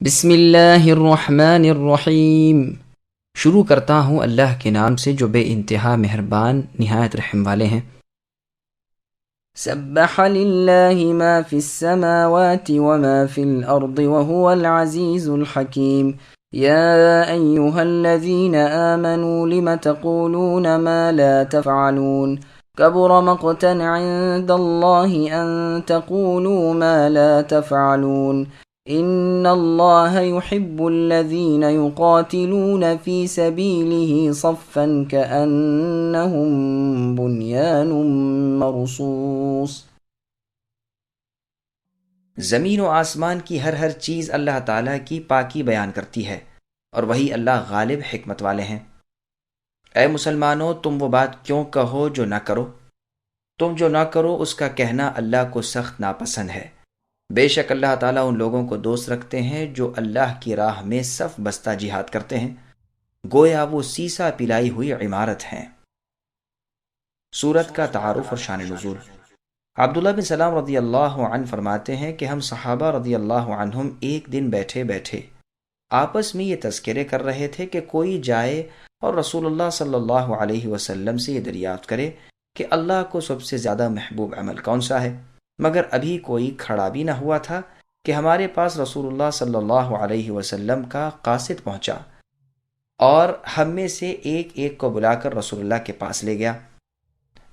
بسم اللہ الرحمن الرحیم۔ شروع کرتا ہوں اللہ کے نام سے جو بے انتہا مہربان نہایت رحم والے ہیں۔ سبح للہ ما فی السماوات وما فی الارض وهو العزیز الحکیم۔ یا ایہا الذین آمنوا لم تقولون ما لا تفعلون کبر مقتا عند اللہ ان تقولوا ما لا تفعلون ان اللہ يحب الذین یقاتلون فی سبیلہ صفا کأنہم بنیان مرصوص۔ زمین و آسمان کی ہر چیز اللہ تعالیٰ کی پاکی بیان کرتی ہے اور وہی اللہ غالب حکمت والے ہیں۔ اے مسلمانوں، تم وہ بات کیوں کہو جو نہ کرو؟ تم جو نہ کرو اس کا کہنا اللہ کو سخت ناپسند ہے۔ بے شک اللہ تعالیٰ ان لوگوں کو دوست رکھتے ہیں جو اللہ کی راہ میں صف بستہ جہاد کرتے ہیں، گویا وہ سیسا پلائی ہوئی عمارت ہیں۔ سورت کا تعارف اور شان نزول۔ عبداللہ بن سلام رضی اللہ عنہ فرماتے ہیں کہ ہم صحابہ رضی اللہ عنہم ایک دن بیٹھے بیٹھے آپس میں یہ تذکرے کر رہے تھے کہ کوئی جائے اور رسول اللہ صلی اللہ علیہ وسلم سے یہ دریافت کرے کہ اللہ کو سب سے زیادہ محبوب عمل کون سا ہے، مگر ابھی کوئی کھڑا بھی نہ ہوا تھا کہ ہمارے پاس رسول اللہ صلی اللہ علیہ وسلم کا قاصد پہنچا اور ہم میں سے ایک ایک کو بلا کر رسول اللہ کے پاس لے گیا۔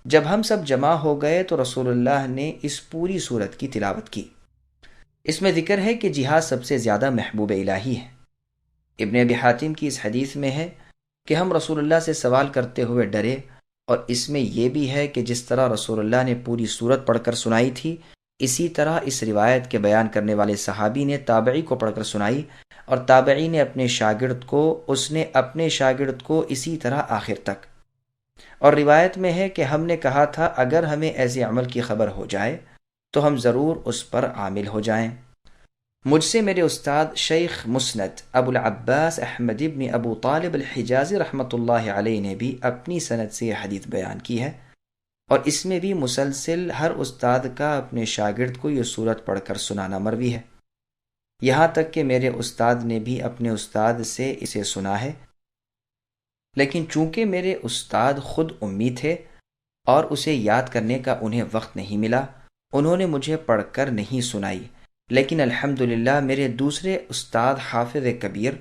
جب ہم سب جمع ہو گئے تو رسول اللہ نے اس پوری سورت کی تلاوت کی۔ اس میں ذکر ہے کہ جہاد سب سے زیادہ محبوب الہی ہے۔ ابن ابی حاتم کی اس حدیث میں ہے کہ ہم رسول اللہ سے سوال کرتے ہوئے ڈرے، اور اس میں یہ بھی ہے کہ جس طرح رسول اللہ نے پوری سورت پڑھ کر سنائی تھی، اسی طرح اس روایت کے بیان کرنے والے صحابی نے تابعی کو پڑھ کر سنائی، اور تابعی نے اپنے شاگرد کو، اس نے اپنے شاگرد کو، اسی طرح آخر تک۔ اور روایت میں ہے کہ ہم نے کہا تھا اگر ہمیں ایسے عمل کی خبر ہو جائے تو ہم ضرور اس پر عامل ہو جائیں۔ مجھ سے میرے استاد شیخ مسند ابو العباس احمد ابن ابو طالب الحجازی رحمۃ اللہ علیہ نے بھی اپنی سند سے یہ حدیث بیان کی ہے، اور اس میں بھی مسلسل ہر استاد کا اپنے شاگرد کو یہ سورت پڑھ کر سنانا مروی ہے، یہاں تک کہ میرے استاد نے بھی اپنے استاد سے اسے سنا ہے، لیکن چونکہ میرے استاد خود امی تھے اور اسے یاد کرنے کا انہیں وقت نہیں ملا، انہوں نے مجھے پڑھ کر نہیں سنائی، لیکن الحمدللہ میرے دوسرے استاد حافظ کبیر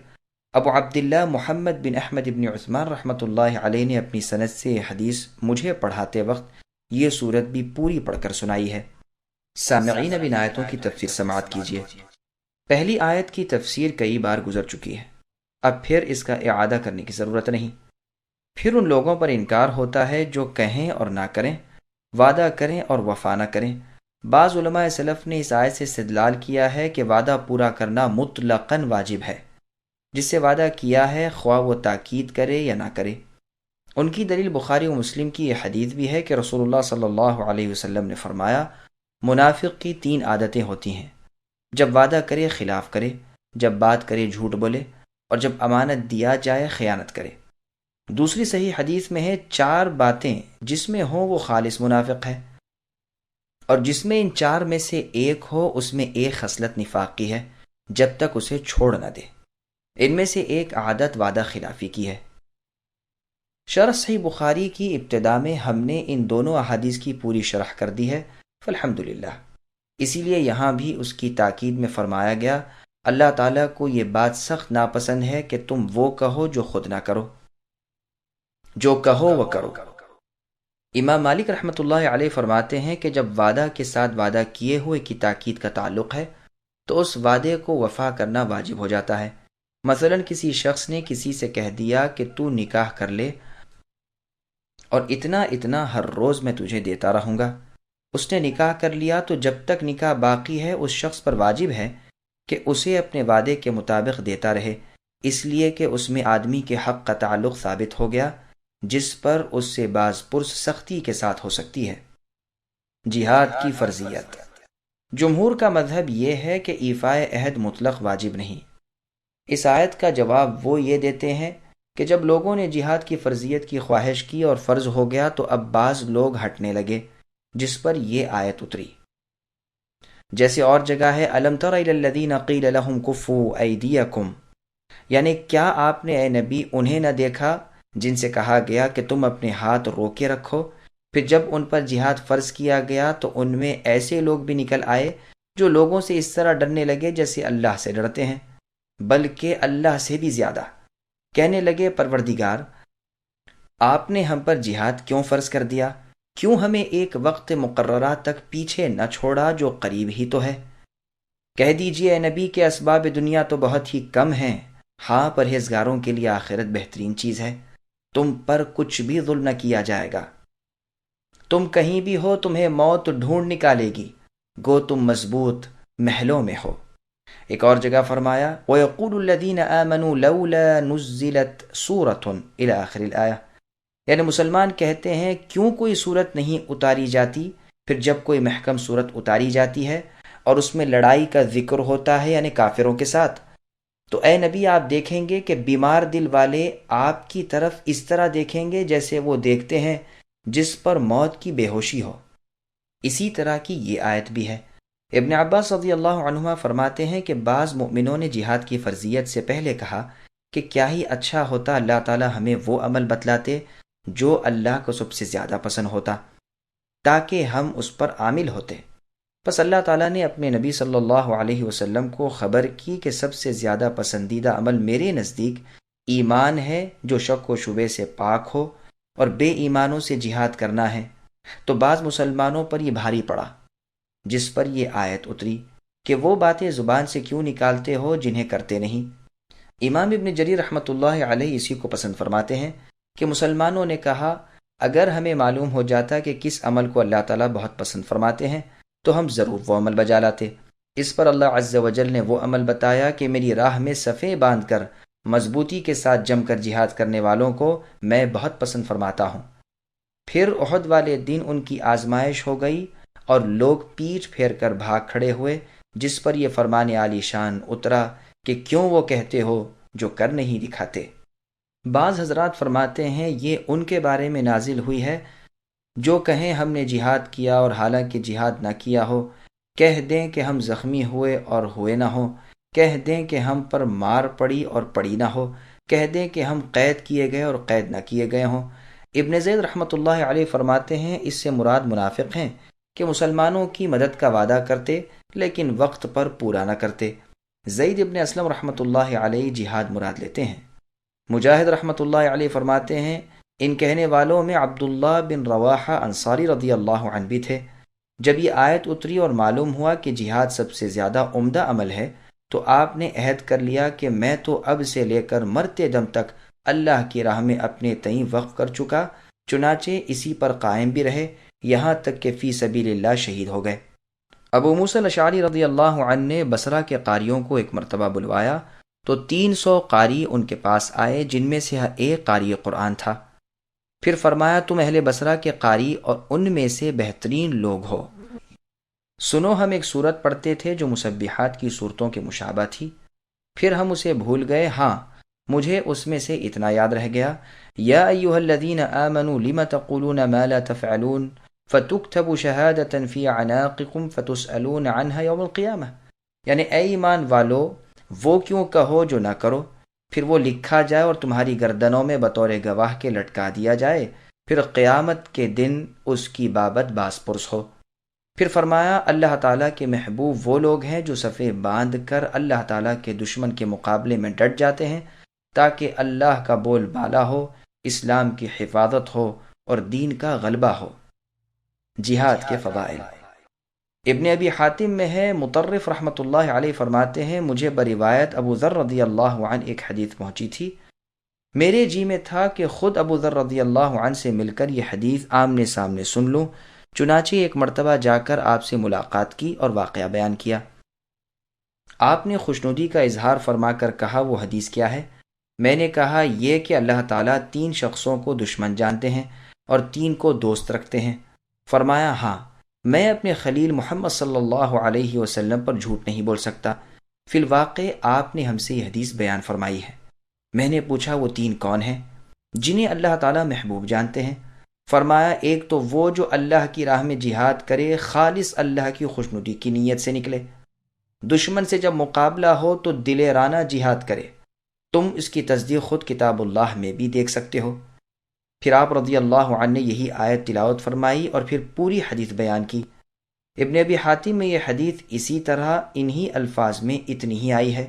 ابو عبداللہ محمد بن احمد بن عثمان رحمۃ اللہ علیہ نے اپنی سند سے یہ حدیث مجھے پڑھاتے وقت یہ سورت بھی پوری پڑھ کر سنائی ہے۔ سامعین، اب ان آیتوں کی تفسیر سماعت کیجیے۔ پہلی آیت کی تفسیر کئی بار گزر چکی ہے، اب پھر اس کا اعادہ کرنے کی ضرورت نہیں۔ پھر ان لوگوں پر انکار ہوتا ہے جو کہیں اور نہ کریں، وعدہ کریں اور وفا نہ کریں۔ بعض علماء سلف نے اس آیت سے استدلال کیا ہے کہ وعدہ پورا کرنا مطلقاً واجب ہے، جس سے وعدہ کیا ہے خواہ وہ تاکید کرے یا نہ کرے۔ ان کی دلیل بخاری و مسلم کی یہ حدیث بھی ہے کہ رسول اللہ صلی اللہ علیہ وسلم نے فرمایا، منافق کی 3 عادتیں ہوتی ہیں: جب وعدہ کرے خلاف کرے، جب بات کرے جھوٹ بولے، اور جب امانت دیا جائے خیانت کرے۔ دوسری صحیح حدیث میں ہے 4 باتیں جس میں ہوں وہ خالص منافق ہے، اور جس میں ان 4 میں سے ایک ہو اس میں ایک خصلت نفاق کی ہے جب تک اسے چھوڑ نہ دے۔ ان میں سے ایک عادت وعدہ خلافی کی ہے۔ شرح صحیح بخاری کی ابتدا میں ہم نے ان دونوں احادیث کی پوری شرح کر دی ہے، فالحمدللہ۔ اسی لیے یہاں بھی اس کی تاکید میں فرمایا گیا، اللہ تعالیٰ کو یہ بات سخت ناپسند ہے کہ تم وہ کہو جو خود نہ کرو، جو کہو وہ کرو۔ امام مالک رحمۃ اللہ علیہ فرماتے ہیں کہ جب وعدہ کے ساتھ وعدہ کیے ہوئے کی تاکید کا تعلق ہے تو اس وعدے کو وفا کرنا واجب ہو جاتا ہے۔ مثلا کسی شخص نے کسی سے کہہ دیا کہ تو نکاح کر لے اور اتنا ہر روز میں تجھے دیتا رہوں گا۔ اس نے نکاح کر لیا تو جب تک نکاح باقی ہے اس شخص پر واجب ہے کہ اسے اپنے وعدے کے مطابق دیتا رہے، اس لیے کہ اس میں آدمی کے حق کا تعلق ثابت ہو گیا جس پر اس سے بعض پرس سختی کے ساتھ ہو سکتی ہے۔ جہاد کی فرضیت۔ جمہور کا مذہب یہ ہے کہ ایفاء عہد مطلق واجب نہیں۔ اس آیت کا جواب وہ یہ دیتے ہیں کہ جب لوگوں نے جہاد کی فرضیت کی خواہش کی اور فرض ہو گیا تو اب بعض لوگ ہٹنے لگے، جس پر یہ آیت اتری۔ جیسے اور جگہ ہے الم تر الی الذین قیل لهم کفوا ایدیکم، یعنی کیا آپ نے اے نبی انہیں نہ دیکھا جن سے کہا گیا کہ تم اپنے ہاتھ روکے رکھو، پھر جب ان پر جہاد فرض کیا گیا تو ان میں ایسے لوگ بھی نکل آئے جو لوگوں سے اس طرح ڈرنے لگے جیسے اللہ سے ڈرتے ہیں، بلکہ اللہ سے بھی زیادہ۔ کہنے لگے پروردگار، آپ نے ہم پر جہاد کیوں فرض کر دیا؟ کیوں ہمیں ایک وقت مقررہ تک پیچھے نہ چھوڑا جو قریب ہی تو ہے؟ کہہ دیجئے اے نبی کہ اسباب دنیا تو بہت ہی کم ہیں، ہاں پرہیزگاروں کے لیے آخرت بہترین چیز ہے، تم پر کچھ بھی ظلم نہ کیا جائے گا، تم کہیں بھی ہو تمہیں موت ڈھونڈ نکالے گی، گو تم مضبوط محلوں میں ہو۔ ایک اور جگہ فرمایا وَيَقُولُ الَّذِينَ آمَنُوا لَوْلَا نُزِّلَتْ سُورَةٌ إِلَى آخِرِ الْآيَةِ، یعنی مسلمان کہتے ہیں کیوں کوئی صورت نہیں اتاری جاتی، پھر جب کوئی محکم صورت اتاری جاتی ہے اور اس میں لڑائی کا ذکر ہوتا ہے یعنی کافروں کے ساتھ، تو اے نبی آپ دیکھیں گے کہ بیمار دل والے آپ کی طرف اس طرح دیکھیں گے جیسے وہ دیکھتے ہیں جس پر موت کی بے ہوشی ہو۔ اسی طرح کی یہ آیت بھی ہے۔ ابن عباس رضی اللہ عنہما فرماتے ہیں کہ بعض مؤمنوں نے جہاد کی فرضیت سے پہلے کہا کہ کیا ہی اچھا ہوتا اللہ تعالی ہمیں وہ عمل بتلاتے جو اللہ کو سب سے زیادہ پسند ہوتا، تاکہ ہم اس پر عامل ہوتے۔ پس اللہ تعالیٰ نے اپنے نبی صلی اللہ علیہ وسلم کو خبر کی کہ سب سے زیادہ پسندیدہ عمل میرے نزدیک ایمان ہے جو شک و شبے سے پاک ہو، اور بے ایمانوں سے جہاد کرنا ہے۔ تو بعض مسلمانوں پر یہ بھاری پڑا، جس پر یہ آیت اتری کہ وہ باتیں زبان سے کیوں نکالتے ہو جنہیں کرتے نہیں۔ امام ابن جریر رحمۃ اللہ علیہ اسی کو پسند فرماتے ہیں کہ مسلمانوں نے کہا اگر ہمیں معلوم ہو جاتا کہ کس عمل کو اللہ تعالیٰ بہت پسند فرماتے ہیں تو ہم ضرور وہ عمل بجا لاتے۔ اس پر اللہ عز و جل نے وہ عمل بتایا کہ میری راہ میں صفیں باندھ کر مضبوطی کے ساتھ جم کر جہاد کرنے والوں کو میں بہت پسند فرماتا ہوں۔ پھر احد والے دن ان کی آزمائش ہو گئی اور لوگ پیٹھ پھیر کر بھاگ کھڑے ہوئے، جس پر یہ فرمان عالی شان اترا کہ کیوں وہ کہتے ہو جو کر نہیں دکھاتے۔ بعض حضرات فرماتے ہیں یہ ان کے بارے میں نازل ہوئی ہے جو کہیں ہم نے جہاد کیا اور حالانکہ جہاد نہ کیا ہو، کہہ دیں کہ ہم زخمی ہوئے اور ہوئے نہ ہوں، کہہ دیں کہ ہم پر مار پڑی اور پڑی نہ ہو، کہہ دیں کہ ہم قید کیے گئے اور قید نہ کیے گئے ہوں۔ ابن زید رحمۃ اللہ علیہ فرماتے ہیں اس سے مراد منافق ہیں کہ مسلمانوں کی مدد کا وعدہ کرتے لیکن وقت پر پورا نہ کرتے۔ زید ابن اسلم رحمۃ اللہ علیہ جہاد مراد لیتے ہیں۔ مجاہد رحمۃ اللہ علیہ فرماتے ہیں ان کہنے والوں میں عبداللہ بن رواحہ انصاری رضی اللہ عنہ بھی تھے۔ جب یہ آیت اتری اور معلوم ہوا کہ جہاد سب سے زیادہ عمدہ عمل ہے تو آپ نے عہد کر لیا کہ میں تو اب سے لے کر مرتے دم تک اللہ کی راہ میں اپنے تئیں وقف کر چکا، چنانچہ اسی پر قائم بھی رہے یہاں تک کہ فی سبیل اللہ شہید ہو گئے۔ ابو موسیٰ الاشعری رضی اللہ عنہ نے بصرہ کے قاریوں کو ایک مرتبہ بلوایا تو 300 قاری ان کے پاس آئے جن میں سے ایک قاری قرآن تھا۔ پھر فرمایا تم اہل بصرہ کے قاری اور ان میں سے بہترین لوگ ہو، سنو ہم ایک سورت پڑھتے تھے جو مسبحات کی صورتوں کے مشابہ تھی، پھر ہم اسے بھول گئے، ہاں مجھے اس میں سے اتنا یاد رہ گیا، یا ایھا الذین آمنوا لم تقولون ما لا تفعلون فتکتب شہادۃ فی اعناقکم فتسألون عنہا یوم القیامہ، یعنی اے ایمان والو وہ کیوں کہو جو نہ کرو، پھر وہ لکھا جائے اور تمہاری گردنوں میں بطور گواہ کے لٹکا دیا جائے، پھر قیامت کے دن اس کی بابت باز پرس ہو۔ پھر فرمایا اللہ تعالیٰ کے محبوب وہ لوگ ہیں جو صفیں باندھ کر اللہ تعالیٰ کے دشمن کے مقابلے میں ڈٹ جاتے ہیں تاکہ اللہ کا بول بالا ہو، اسلام کی حفاظت ہو اور دین کا غلبہ ہو۔ جہاد کے فضائل ابن ابی حاتم میں ہے، مطرف رحمۃ اللہ علیہ فرماتے ہیں مجھے بروایت ابو ذر رضی اللہ عنہ ایک حدیث پہنچی تھی، میرے جی میں تھا کہ خود ابو ذر رضی اللہ عنہ سے مل کر یہ حدیث آمنے سامنے سن لوں، چنانچہ ایک مرتبہ جا کر آپ سے ملاقات کی اور واقعہ بیان کیا۔ آپ نے خوشنودی کا اظہار فرما کر کہا وہ حدیث کیا ہے؟ میں نے کہا یہ کہ اللہ تعالیٰ 3 شخصوں کو دشمن جانتے ہیں اور 3 کو دوست رکھتے ہیں۔ فرمایا ہاں، میں اپنے خلیل محمد صلی اللہ علیہ وسلم پر جھوٹ نہیں بول سکتا، فی الواقع آپ نے ہم سے یہ حدیث بیان فرمائی ہے۔ میں نے پوچھا وہ 3 کون ہیں جنہیں اللہ تعالیٰ محبوب جانتے ہیں؟ فرمایا ایک تو وہ جو اللہ کی راہ میں جہاد کرے خالص اللہ کی خوشنودی کی نیت سے نکلے، دشمن سے جب مقابلہ ہو تو دلیرانہ جہاد کرے۔ تم اس کی تصدیق خود کتاب اللہ میں بھی دیکھ سکتے ہو۔ پھر آپ رضی اللہ عنہ نے یہی آیت تلاوت فرمائی اور پھر پوری حدیث بیان کی۔ ابن ابی حاتم میں یہ حدیث اسی طرح انہی الفاظ میں اتنی ہی آئی ہے۔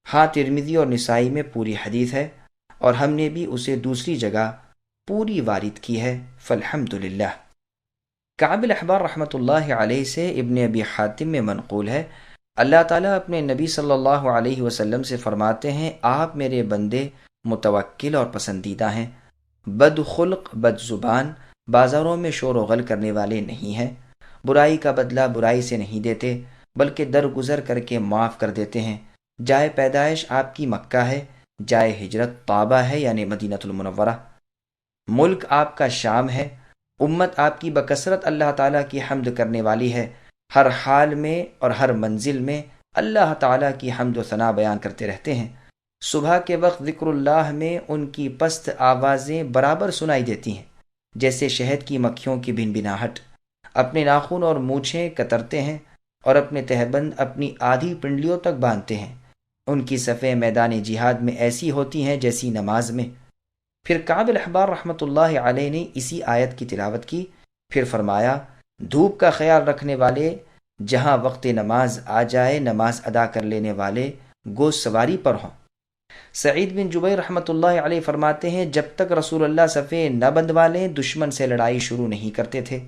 ہاں ترمذی اور نسائی میں پوری حدیث ہے اور ہم نے بھی اسے دوسری جگہ پوری وارد کی ہے، فالحمدللہ۔ کعب الاحبار رحمۃ اللہ علیہ سے ابن ابی حاتم میں منقول ہے، اللہ تعالیٰ اپنے نبی صلی اللہ علیہ وسلم سے فرماتے ہیں آپ میرے بندے متوکل اور پسندیدہ ہیں، بد خلق بد زبان، بازاروں میں شور و غل کرنے والے نہیں ہیں، برائی کا بدلہ برائی سے نہیں دیتے بلکہ درگزر کر کے معاف کر دیتے ہیں۔ جائے پیدائش آپ کی مکہ ہے، جائے ہجرت طابہ ہے یعنی مدینۃ المنورہ، ملک آپ کا شام ہے، امت آپ کی بکثرت اللہ تعالیٰ کی حمد کرنے والی ہے، ہر حال میں اور ہر منزل میں اللہ تعالیٰ کی حمد و ثنا بیان کرتے رہتے ہیں۔ صبح کے وقت ذکر اللہ میں ان کی پست آوازیں برابر سنائی دیتی ہیں جیسے شہد کی مکھیوں کی بن بناہٹ، اپنے ناخن اور مونچھیں کترتے ہیں اور اپنے تہبند اپنی آدھی پنڈلیوں تک باندھتے ہیں، ان کی صفیں میدان جہاد میں ایسی ہوتی ہیں جیسی نماز میں۔ پھر کعب الاحبار رحمۃ اللہ علیہ نے اسی آیت کی تلاوت کی، پھر فرمایا دھوپ کا خیال رکھنے والے جہاں وقت نماز آ جائے نماز ادا کر لینے والے گو سواری پر ہوں۔ سعید بن جبیر رحمۃ اللہ علیہ فرماتے ہیں جب تک رسول اللہ صفیں نہ بندوا لیں دشمن سے لڑائی شروع نہیں کرتے تھے۔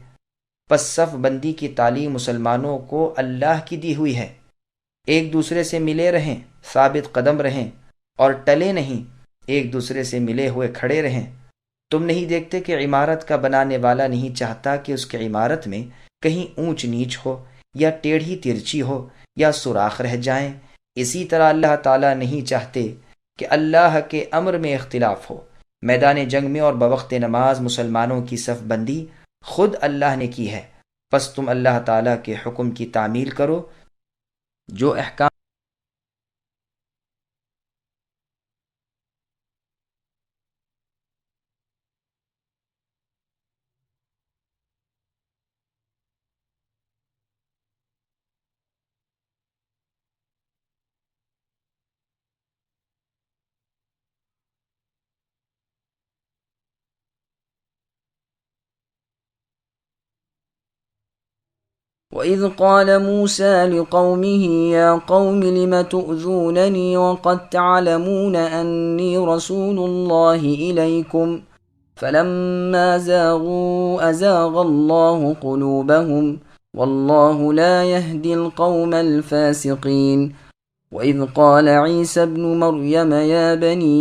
پس صف بندی کی تعلیم مسلمانوں کو اللہ کی دی ہوئی ہے، ایک دوسرے سے ملے رہیں، ثابت قدم رہیں اور ٹلے نہیں، ایک دوسرے سے ملے ہوئے کھڑے رہیں۔ تم نہیں دیکھتے کہ عمارت کا بنانے والا نہیں چاہتا کہ اس کی عمارت میں کہیں اونچ نیچ ہو یا ٹیڑھی ترچی ہو یا سوراخ رہ جائیں؟ اسی طرح اللہ تعالیٰ نہیں چاہتے کہ اللہ کے امر میں اختلاف ہو۔ میدان جنگ میں اور بوقت نماز مسلمانوں کی صف بندی خود اللہ نے کی ہے، پس تم اللہ تعالیٰ کے حکم کی تعمیل کرو جو احکام وَإِذْ قَالَ مُوسَى لِقَوْمِهِ يَا قَوْمِ لِمَ تُؤْذُونَنِي وَقَدْ تَعْلَمُونَ أَنِّي رَسُولُ اللَّهِ إِلَيْكُمْ فَلَمَّا زَاغُوا أَزَاغَ اللَّهُ قُلُوبَهُمْ وَاللَّهُ لَا يَهْدِي الْقَوْمَ الْفَاسِقِينَ وَإِذْ قَالَ عِيسَى ابْنُ مَرْيَمَ يَا بَنِي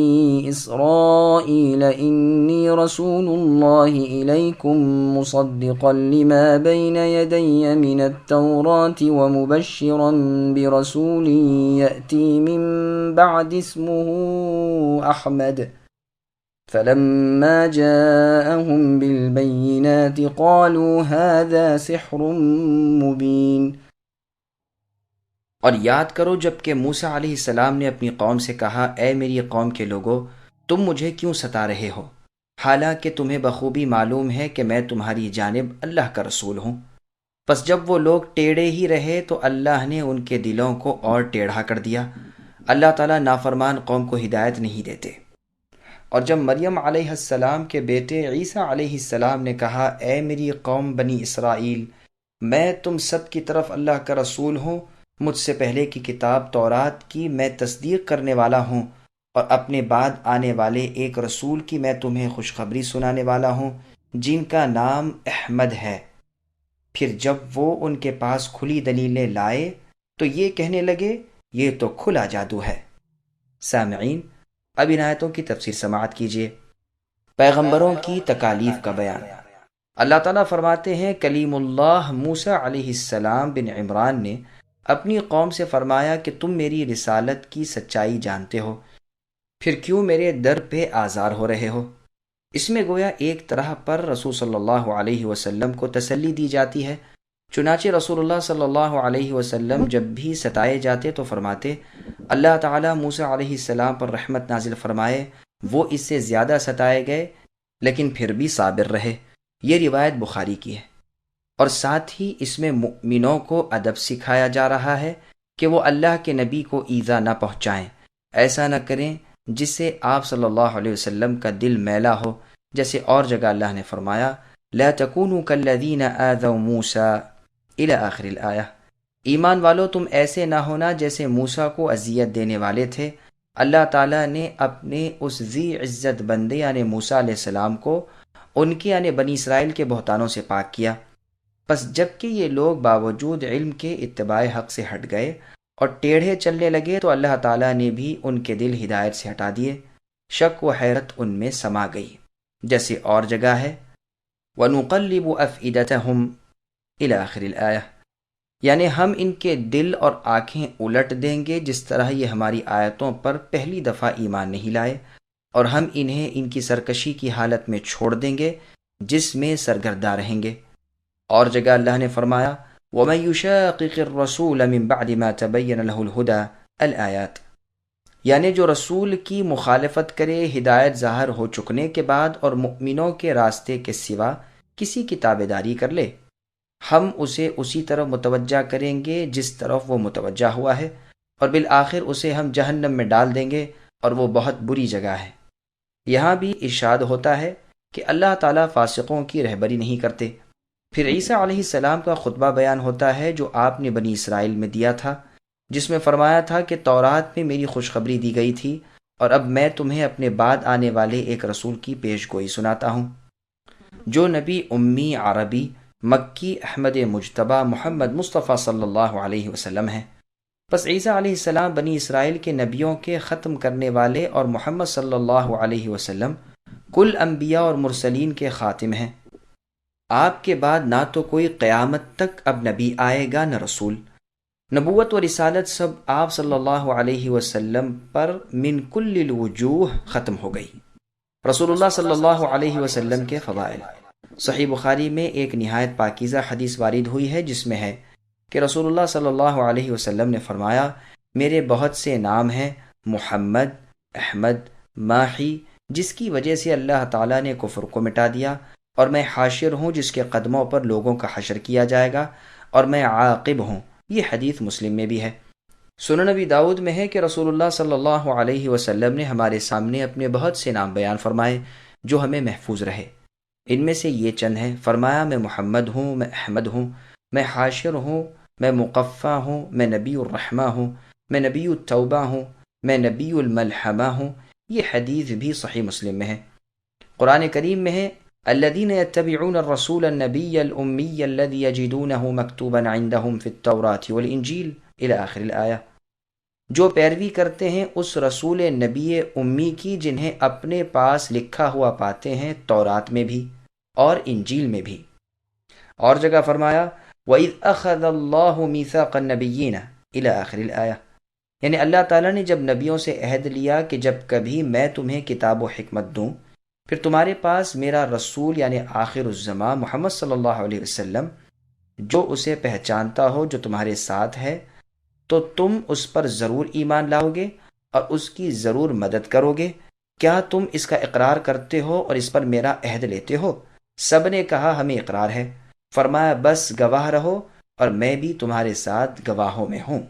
إِسْرَائِيلَ إِنِّي رَسُولُ اللَّهِ إِلَيْكُمْ مُصَدِّقًا لِمَا بَيْنَ يَدَيَّ مِنَ التَّوْرَاةِ وَمُبَشِّرًا بِرَسُولٍ يَأْتِي مِن بَعْدِ اسْمُهُ أَحْمَدُ فَلَمَّا جَاءَهُم بِالْبَيِّنَاتِ قَالُوا هَذَا سِحْرٌ مُبِينٌ۔ اور یاد کرو جب کہ موسیٰ علیہ السلام نے اپنی قوم سے کہا اے میری قوم کے لوگو تم مجھے کیوں ستا رہے ہو، حالانکہ تمہیں بخوبی معلوم ہے کہ میں تمہاری جانب اللہ کا رسول ہوں۔ پس جب وہ لوگ ٹیڑھے ہی رہے تو اللہ نے ان کے دلوں کو اور ٹیڑھا کر دیا۔ اللہ تعالیٰ نافرمان قوم کو ہدایت نہیں دیتے۔ اور جب مریم علیہ السلام کے بیٹے عیسیٰ علیہ السلام نے کہا اے میری قوم بنی اسرائیل میں تم سب کی طرف اللہ کا رسول ہوں، مجھ سے پہلے کی کتاب تورات کی میں تصدیق کرنے والا ہوں اور اپنے بعد آنے والے ایک رسول کی میں تمہیں خوشخبری سنانے والا ہوں جن کا نام احمد ہے۔ پھر جب وہ ان کے پاس کھلی دلیلیں لائے تو یہ کہنے لگے یہ تو کھلا جادو ہے۔ سامعین اب ان آیتوں کی تفسیر سماعت کیجیے۔ پیغمبروں کی تکالیف کا بیان۔ اللہ تعالیٰ فرماتے ہیں کلیم اللہ موسیٰ علیہ السلام بن عمران نے اپنی قوم سے فرمایا کہ تم میری رسالت کی سچائی جانتے ہو، پھر کیوں میرے در پہ آزار ہو رہے ہو؟ اس میں گویا ایک طرح پر رسول صلی اللہ علیہ وسلم کو تسلی دی جاتی ہے۔ چنانچہ رسول اللہ صلی اللہ علیہ وسلم جب بھی ستائے جاتے تو فرماتے اللہ تعالیٰ موسیٰ علیہ السلام پر رحمت نازل فرمائے، وہ اس سے زیادہ ستائے گئے لیکن پھر بھی صابر رہے۔ یہ روایت بخاری کی ہے، اور ساتھ ہی اس میں مؤمنوں کو ادب سکھایا جا رہا ہے کہ وہ اللہ کے نبی کو ایذا نہ پہنچائیں، ایسا نہ کریں جس سے آپ صلی اللہ علیہ وسلم کا دل میلا ہو، جیسے اور جگہ اللہ نے فرمایا لا تکونوا کالذین آذوا موسیٰ الی آخر الآیہ، ایمان والو تم ایسے نہ ہونا جیسے موسیٰ کو اذیت دینے والے تھے۔ اللہ تعالیٰ نے اپنے اس ذی عزت بندے یعنی موسیٰ علیہ السلام کو ان کے یعنی بنی اسرائیل کے بہتانوں سے پاک کیا۔ پس جبکہ یہ لوگ باوجود علم کے اتباع حق سے ہٹ گئے اور ٹیڑھے چلنے لگے تو اللہ تعالیٰ نے بھی ان کے دل ہدایت سے ہٹا دیے، شک و حیرت ان میں سما گئی، جیسے اور جگہ ہے وَنُقَلِّبُ أَفْئِدَتَهُمْ إِلَى آخر الآیہ، یعنی ہم ان کے دل اور آنکھیں الٹ دیں گے جس طرح یہ ہماری آیتوں پر پہلی دفعہ ایمان نہیں لائے، اور ہم انہیں ان کی سرکشی کی حالت میں چھوڑ دیں گے جس میں سرگردہ رہیں گے۔ اور جگہ اللہ نے فرمایا وَمَن يُشَاقِقِ الرَّسُولَ مِن بَعْدِ مَا تَبَيَّنَ لَهُ الْهُدَى الآیات، یعنی جو رسول کی مخالفت کرے ہدایت ظاہر ہو چکنے کے بعد اور مؤمنوں کے راستے کے سوا کسی کی تابعداری کر لے، ہم اسے اسی طرف متوجہ کریں گے جس طرف وہ متوجہ ہوا ہے، اور بالآخر اسے ہم جہنم میں ڈال دیں گے اور وہ بہت بری جگہ ہے۔ یہاں بھی ارشاد ہوتا ہے کہ اللہ تعالیٰ فاسقوں کی رہبری نہیں کرتے۔ پھر عیسیٰ علیہ السلام کا خطبہ بیان ہوتا ہے جو آپ نے بنی اسرائیل میں دیا تھا، جس میں فرمایا تھا کہ تورات میں میری خوشخبری دی گئی تھی، اور اب میں تمہیں اپنے بعد آنے والے ایک رسول کی پیش گوئی سناتا ہوں، جو نبی امی عربی مکی احمد مجتبی محمد مصطفیٰ صلی اللہ علیہ وسلم ہیں۔ پس عیسیٰ علیہ السلام بنی اسرائیل کے نبیوں کے ختم کرنے والے اور محمد صلی اللہ علیہ وسلم کل انبیاء اور مرسلین کے خاتم ہیں۔ آپ کے بعد نہ تو کوئی قیامت تک اب نبی آئے گا نہ رسول، نبوت و رسالت سب آپ صلی اللہ علیہ وسلم پر من کل الوجوہ ختم ہو گئی۔ رسول اللہ صلی اللہ علیہ وسلم کے فضائل، صحیح بخاری میں ایک نہایت پاکیزہ حدیث وارد ہوئی ہے جس میں ہے کہ رسول اللہ صلی اللہ علیہ وسلم نے فرمایا میرے بہت سے نام ہیں، محمد، احمد، ماحی، جس کی وجہ سے اللہ تعالیٰ نے کفر کو مٹا دیا، اور میں حاشر ہوں جس کے قدموں پر لوگوں کا حشر کیا جائے گا، اور میں عاقب ہوں۔ یہ حدیث مسلم میں بھی ہے۔ سنن نبی داؤد میں ہے کہ رسول اللہ صلی اللہ علیہ وسلم نے ہمارے سامنے اپنے بہت سے نام بیان فرمائے جو ہمیں محفوظ رہے۔ ان میں سے یہ چند ہیں، فرمایا میں محمد ہوں، میں احمد ہوں، میں حاشر ہوں، میں مقفع ہوں، میں نبی الرحمہ ہوں، میں نبی التوبہ ہوں، میں نبی الملحمہ ہوں۔ یہ حدیث بھی صحیح مسلم میں ہے۔ قرآن کریم میں ہے الذين يتبعون الرسول النبي الأمي الذي يجدونه مكتوبا عندهم في التوراة والإنجيل إلى آخر الآية، جو پیروی کرتے ہیں اس رسول نبی امی کی جنہیں اپنے پاس لکھا ہوا پاتے ہیں تورات میں بھی اور انجیل میں بھی۔ اور جگہ فرمایا وَإِذْ أَخَذَ اللَّهُ مِيثَاقَ النَّبِيِّينَ إلى آخر الآية، یعنی اللہ تعالیٰ نے جب نبیوں سے عہد لیا کہ جب کبھی میں تمہیں کتاب و حکمت دوں، پھر تمہارے پاس میرا رسول یعنی آخر الزمان محمد صلی اللہ علیہ وسلم جو اسے پہچانتا ہو جو تمہارے ساتھ ہے، تو تم اس پر ضرور ایمان لاؤ گے اور اس کی ضرور مدد کرو گے۔ کیا تم اس کا اقرار کرتے ہو اور اس پر میرا عہد لیتے ہو؟ سب نے کہا ہمیں اقرار ہے۔ فرمایا بس گواہ رہو اور میں بھی تمہارے ساتھ گواہوں میں ہوں۔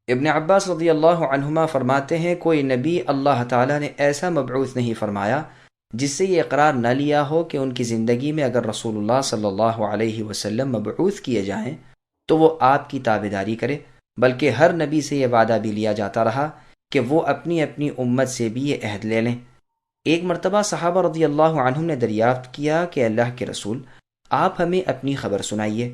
ابن عباس رضی اللہ عنہما فرماتے ہیں کوئی نبی اللہ تعالیٰ نے ایسا مبعوث نہیں فرمایا جس سے یہ اقرار نہ لیا ہو کہ ان کی زندگی میں اگر رسول اللہ صلی اللہ علیہ وسلم مبعوث کیے جائیں تو وہ آپ کی تابعداری کرے، بلکہ ہر نبی سے یہ وعدہ بھی لیا جاتا رہا کہ وہ اپنی اپنی امت سے بھی یہ عہد لے لیں۔ ایک مرتبہ صحابہ رضی اللہ عنہم نے دریافت کیا کہ اللہ کے رسول آپ ہمیں اپنی خبر سنائیے۔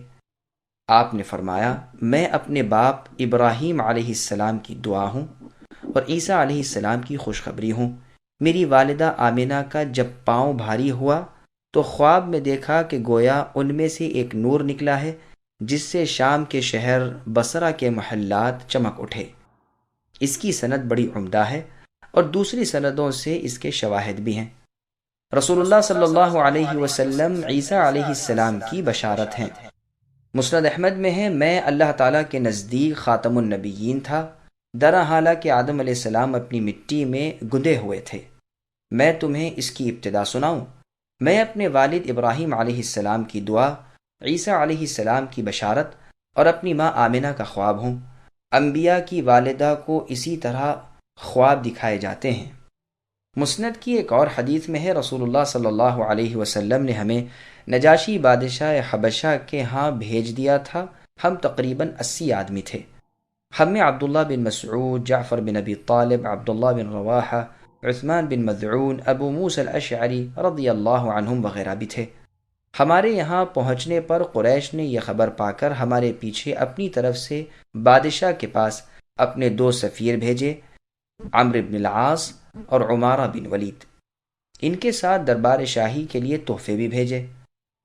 آپ نے فرمایا میں اپنے باپ ابراہیم علیہ السلام کی دعا ہوں اور عیسیٰ علیہ السلام کی خوشخبری ہوں۔ میری والدہ آمینہ کا جب پاؤں بھاری ہوا تو خواب میں دیکھا کہ گویا ان میں سے ایک نور نکلا ہے جس سے شام کے شہر بصرہ کے محلات چمک اٹھے۔ اس کی سند بڑی عمدہ ہے اور دوسری سندوں سے اس کے شواہد بھی ہیں۔ رسول اللہ صلی اللہ علیہ وسلم عیسیٰ علیہ السلام کی بشارت ہیں۔ مسند احمد میں ہے میں اللہ تعالیٰ کے نزدیک خاتم النبیین تھا، درا حالہ کہ آدم علیہ السلام اپنی مٹی میں گندے ہوئے تھے۔ میں تمہیں اس کی ابتدا سناؤں؟ میں اپنے والد ابراہیم علیہ السلام کی دعا، عیسیٰ علیہ السلام کی بشارت اور اپنی ماں آمنہ کا خواب ہوں۔ انبیاء کی والدہ کو اسی طرح خواب دکھائے جاتے ہیں۔ مسند کی ایک اور حدیث میں ہے، رسول اللہ صلی اللہ علیہ وسلم نے ہمیں نجاشی بادشاہ حبشہ کے ہاں بھیج دیا تھا۔ ہم تقریباً 80 آدمی تھے۔ ہم میں عبداللہ بن مسعود، جعفر بن ابی طالب، عبداللہ بن رواحہ، عثمان بن مذعون، ابو موسیٰ الاشعری رضی اللہ عنہم وغیرہ بھی تھے۔ ہمارے یہاں پہنچنے پر قریش نے یہ خبر پا کر ہمارے پیچھے اپنی طرف سے بادشاہ کے پاس اپنے 2 سفیر بھیجے، عمرو بن العاص اور عمارہ بن ولید۔ ان کے ساتھ دربار شاہی کے لیے تحفے بھی بھیجے۔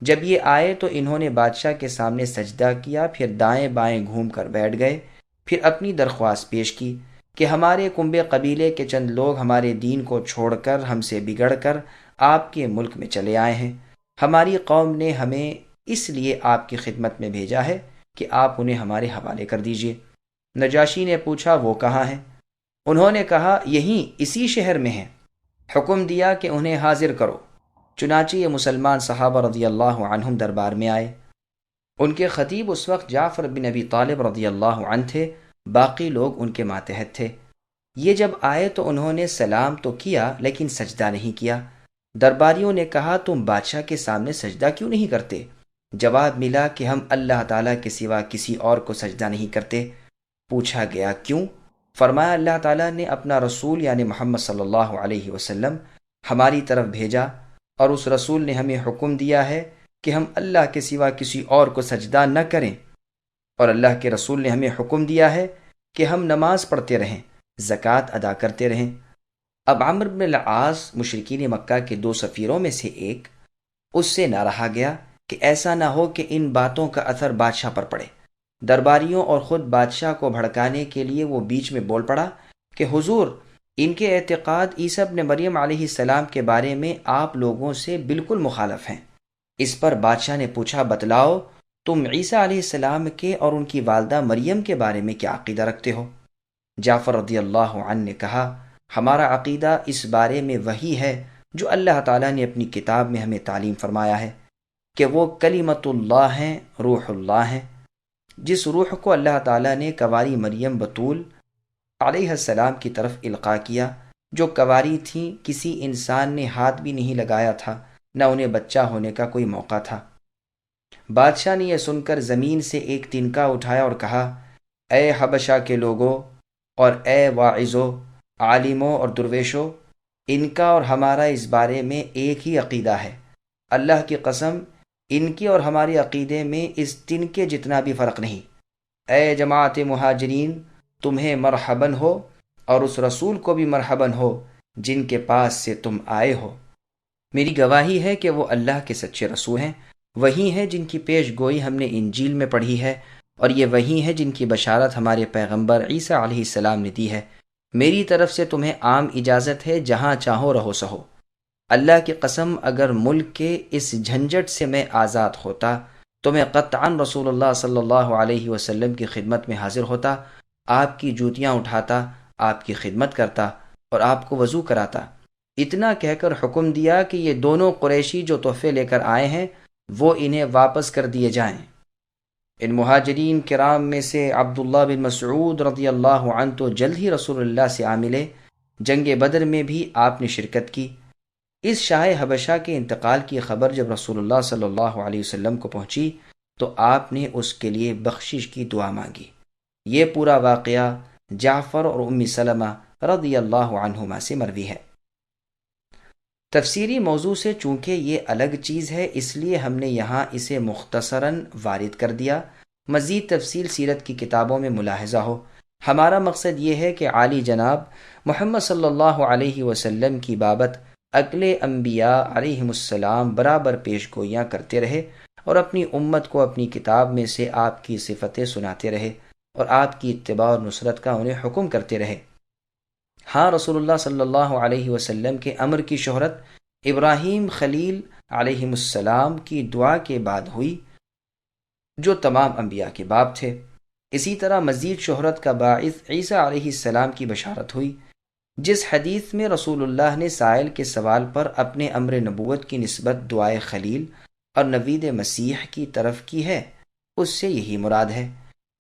جب یہ آئے تو انہوں نے بادشاہ کے سامنے سجدہ کیا، پھر دائیں بائیں گھوم کر بیٹھ گئے، پھر اپنی درخواست پیش کی کہ ہمارے کنبے قبیلے کے چند لوگ ہمارے دین کو چھوڑ کر ہم سے بگڑ کر آپ کے ملک میں چلے آئے ہیں۔ ہماری قوم نے ہمیں اس لیے آپ کی خدمت میں بھیجا ہے کہ آپ انہیں ہمارے حوالے کر دیجیے۔ نجاشی نے پوچھا وہ کہاں ہیں؟ انہوں نے کہا یہیں اسی شہر میں ہیں۔ حکم دیا کہ انہیں حاضر کرو۔ چنانچہ یہ مسلمان صحابہ رضی اللہ عنہم دربار میں آئے۔ ان کے خطیب اس وقت جعفر بن ابی طالب رضی اللہ عنہ تھے، باقی لوگ ان کے ماتحت تھے۔ یہ جب آئے تو انہوں نے سلام تو کیا لیکن سجدہ نہیں کیا۔ درباریوں نے کہا تم بادشاہ کے سامنے سجدہ کیوں نہیں کرتے؟ جواب ملا کہ ہم اللہ تعالیٰ کے سوا کسی اور کو سجدہ نہیں کرتے۔ پوچھا گیا کیوں؟ فرمایا اللہ تعالیٰ نے اپنا رسول یعنی محمد صلی اللہ علیہ وسلم ہماری طرف بھیجا، اور اس رسول نے ہمیں حکم دیا ہے کہ ہم اللہ کے سوا کسی اور کو سجدہ نہ کریں، اور اللہ کے رسول نے ہمیں حکم دیا ہے کہ ہم نماز پڑھتے رہیں، زکوٰۃ ادا کرتے رہیں۔ اب عمرو بن العاص مشرکین مکہ کے 2 سفیروں میں سے ایک، اس سے نہ رہا گیا کہ ایسا نہ ہو کہ ان باتوں کا اثر بادشاہ پر پڑے۔ درباریوں اور خود بادشاہ کو بھڑکانے کے لیے وہ بیچ میں بول پڑا کہ حضور، ان کے اعتقاد عیسیٰ ابن مریم علیہ السلام کے بارے میں آپ لوگوں سے بالکل مخالف ہیں۔ اس پر بادشاہ نے پوچھا بتلاؤ تم عیسیٰ علیہ السلام کے اور ان کی والدہ مریم کے بارے میں کیا عقیدہ رکھتے ہو؟ جعفر رضی اللہ عنہ نے کہا ہمارا عقیدہ اس بارے میں وہی ہے جو اللہ تعالیٰ نے اپنی کتاب میں ہمیں تعلیم فرمایا ہے کہ وہ کلمت اللہ ہیں، روح اللہ ہیں۔ جس روح کو اللہ تعالیٰ نے کنواری مریم بطول علیہ السلام کی طرف القاء کیا، جو کنواری تھیں، کسی انسان نے ہاتھ بھی نہیں لگایا تھا، نہ انہیں بچہ ہونے کا کوئی موقع تھا۔ بادشاہ نے یہ سن کر زمین سے ایک تنکا اٹھایا اور کہا اے حبشہ کے لوگوں اور اے واعظوں، عالموں اور درویشوں، ان کا اور ہمارا اس بارے میں ایک ہی عقیدہ ہے۔ اللہ کی قسم ان کے اور ہمارے عقیدے میں اس تنکے جتنا بھی فرق نہیں۔ اے جماعت مہاجرین، تمہیں مرحباً ہو، اور اس رسول کو بھی مرحباً ہو جن کے پاس سے تم آئے ہو۔ میری گواہی ہے کہ وہ اللہ کے سچے رسول ہیں، وہی ہیں جن کی پیش گوئی ہم نے انجیل میں پڑھی ہے، اور یہ وہی ہیں جن کی بشارت ہمارے پیغمبر عیسیٰ علیہ السلام نے دی ہے۔ میری طرف سے تمہیں عام اجازت ہے، جہاں چاہو رہو سہو۔ اللہ کی قسم اگر ملک کے اس جھنجھٹ سے میں آزاد ہوتا تو میں قطعاً رسول اللہ صلی اللہ علیہ وسلم کی خدمت میں حاضر ہوتا، آپ کی جوتیاں اٹھاتا، آپ کی خدمت کرتا اور آپ کو وضو کراتا۔ اتنا کہہ کر حکم دیا کہ یہ دونوں قریشی جو تحفے لے کر آئے ہیں وہ انہیں واپس کر دیے جائیں۔ ان مہاجرین کرام میں سے عبداللہ بن مسعود رضی اللہ عنہ تو جلد ہی رسول اللہ سے آ ملے۔ جنگ بدر میں بھی آپ نے شرکت کی۔ اس شاہ حبشہ کے انتقال کی خبر جب رسول اللہ صلی اللہ علیہ وسلم کو پہنچی تو آپ نے اس کے لیے بخشش کی دعا مانگی۔ یہ پورا واقعہ جعفر اور ام سلمہ رضی اللہ عنہما سے مروی ہے۔ تفسیری موضوع سے چونکہ یہ الگ چیز ہے اس لیے ہم نے یہاں اسے مختصراً وارد کر دیا، مزید تفصیل سیرت کی کتابوں میں ملاحظہ ہو۔ ہمارا مقصد یہ ہے کہ عالی جناب محمد صلی اللہ علیہ وسلم کی بابت اگلے انبیاء علیہم السلام برابر پیش گوئیاں کرتے رہے اور اپنی امت کو اپنی کتاب میں سے آپ کی صفتیں سناتے رہے اور آپ کی اتباع اور نصرت کا انہیں حکم کرتے رہے۔ ہاں، رسول اللہ صلی اللہ علیہ وسلم کے امر کی شہرت ابراہیم خلیل علیہم السلام کی دعا کے بعد ہوئی جو تمام انبیاء کے باپ تھے۔ اسی طرح مزید شہرت کا باعث عیسیٰ علیہ السلام کی بشارت ہوئی۔ جس حدیث میں رسول اللہ نے سائل کے سوال پر اپنے امر نبوت کی نسبت دعائے خلیل اور نوید مسیح کی طرف کی ہے، اس سے یہی مراد ہے۔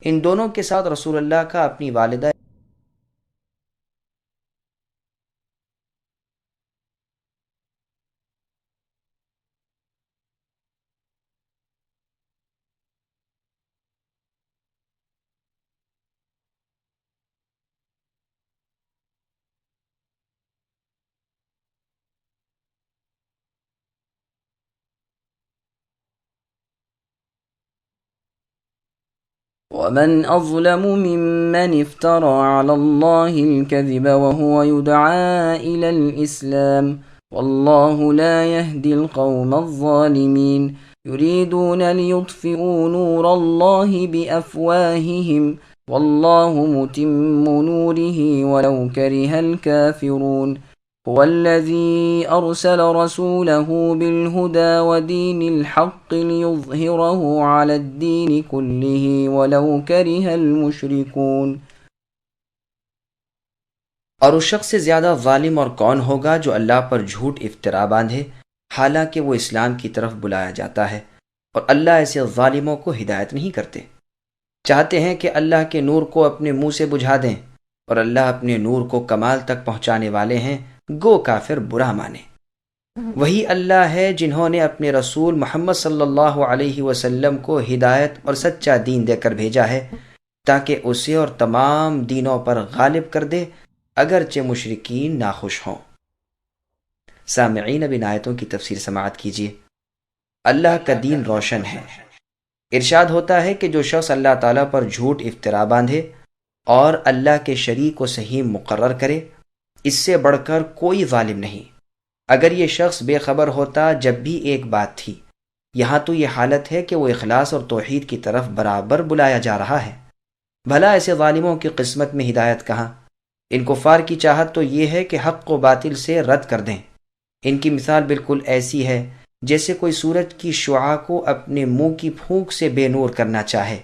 ان دونوں کے ساتھ رسول اللہ کا اپنی والدہ ومن أظلم ممن افترى على الله الكذب وهو يدعى إلى الإسلام والله لا يهدي القوم الظالمين يريدون ليطفئوا نور الله بأفواههم والله متم نوره ولو كره الكافرون هو الذي أرسل رسوله بالهدى ودين الحق ليظهره على الدين كله ولو كره المشركون۔ اور اس شخص سے زیادہ ظالم اور کون ہوگا جو اللہ پر جھوٹ افطرا باندھے حالانکہ وہ اسلام کی طرف بلایا جاتا ہے، اور اللہ ایسے ظالموں کو ہدایت نہیں کرتے۔ چاہتے ہیں کہ اللہ کے نور کو اپنے منہ سے بجھا دیں، اور اللہ اپنے نور کو کمال تک پہنچانے والے ہیں، گو کافر برا مانے۔ وہی اللہ ہے جنہوں نے اپنے رسول محمد صلی اللہ علیہ وسلم کو ہدایت اور سچا دین دے کر بھیجا ہے تاکہ اسے اور تمام دینوں پر غالب کر دے اگرچہ مشرکین ناخوش ہوں۔ سامعین، اب ان آیتوں کی تفسیر سماعت کیجیے۔ اللہ کا دین روشن ہے۔ ارشاد ہوتا ہے کہ جو شخص اللہ تعالیٰ پر جھوٹ افطرا باندھے اور اللہ کے شریک و صحیح مقرر کرے، اس سے بڑھ کر کوئی ظالم نہیں۔ اگر یہ شخص بے خبر ہوتا جب بھی ایک بات تھی، یہاں تو یہ حالت ہے کہ وہ اخلاص اور توحید کی طرف برابر بلایا جا رہا ہے۔ بھلا ایسے ظالموں کی قسمت میں ہدایت کہاں؟ ان کفار کی چاہت تو یہ ہے کہ حق کو باطل سے رد کر دیں۔ ان کی مثال بالکل ایسی ہے جیسے کوئی سورج کی شعاع کو اپنے منہ کی پھونک سے بے نور کرنا چاہے،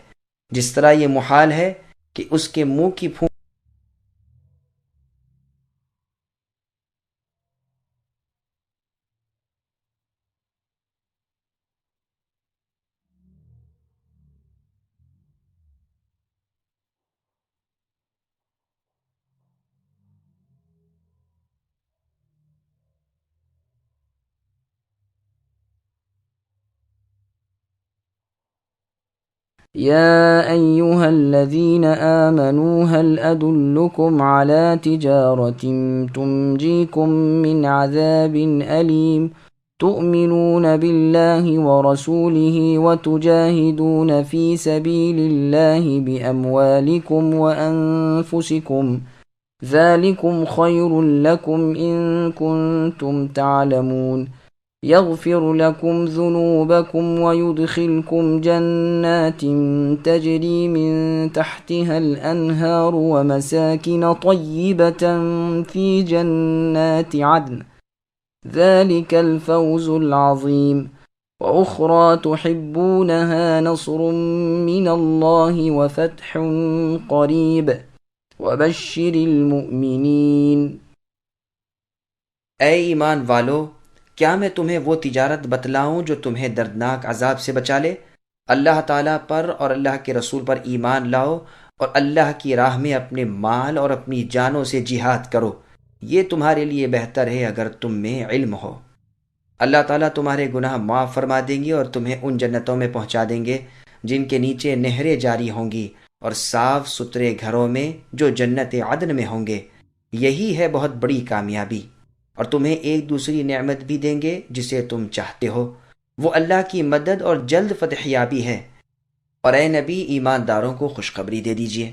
جس طرح یہ محال ہے کہ اس کے منہ کی پھونک يا أيها الذين آمنوا هل أدلكم على تجارة تنجيكم من عذاب أليم تؤمنون بالله ورسوله وتجاهدون في سبيل الله بأموالكم وأنفسكم ذلكم خير لكم إن كنتم تعلمون يغفر لكم ذنوبكم ويدخلكم جنات تجري من تحتها الأنهار ومساكن طيبة في جنات عدن ذلك الفوز العظيم وأخرى تحبونها نصر من الله وفتح قريب وبشر المؤمنين۔ اے ایمان والو، کیا میں تمہیں وہ تجارت بتلاؤں جو تمہیں دردناک عذاب سے بچا لے؟ اللہ تعالیٰ پر اور اللہ کے رسول پر ایمان لاؤ اور اللہ کی راہ میں اپنے مال اور اپنی جانوں سے جہاد کرو، یہ تمہارے لیے بہتر ہے اگر تم میں علم ہو۔ اللہ تعالیٰ تمہارے گناہ معاف فرما دیں گے اور تمہیں ان جنتوں میں پہنچا دیں گے جن کے نیچے نہریں جاری ہوں گی، اور صاف ستھرے گھروں میں جو جنت عدن میں ہوں گے۔ یہی ہے بہت بڑی کامیابی، اور تمہیں ایک دوسری نعمت بھی دیں گے جسے تم چاہتے ہو، وہ اللہ کی مدد اور جلد فتح یابی ہے۔ اور اے نبی، ایمانداروں کو خوشخبری دے دیجیے۔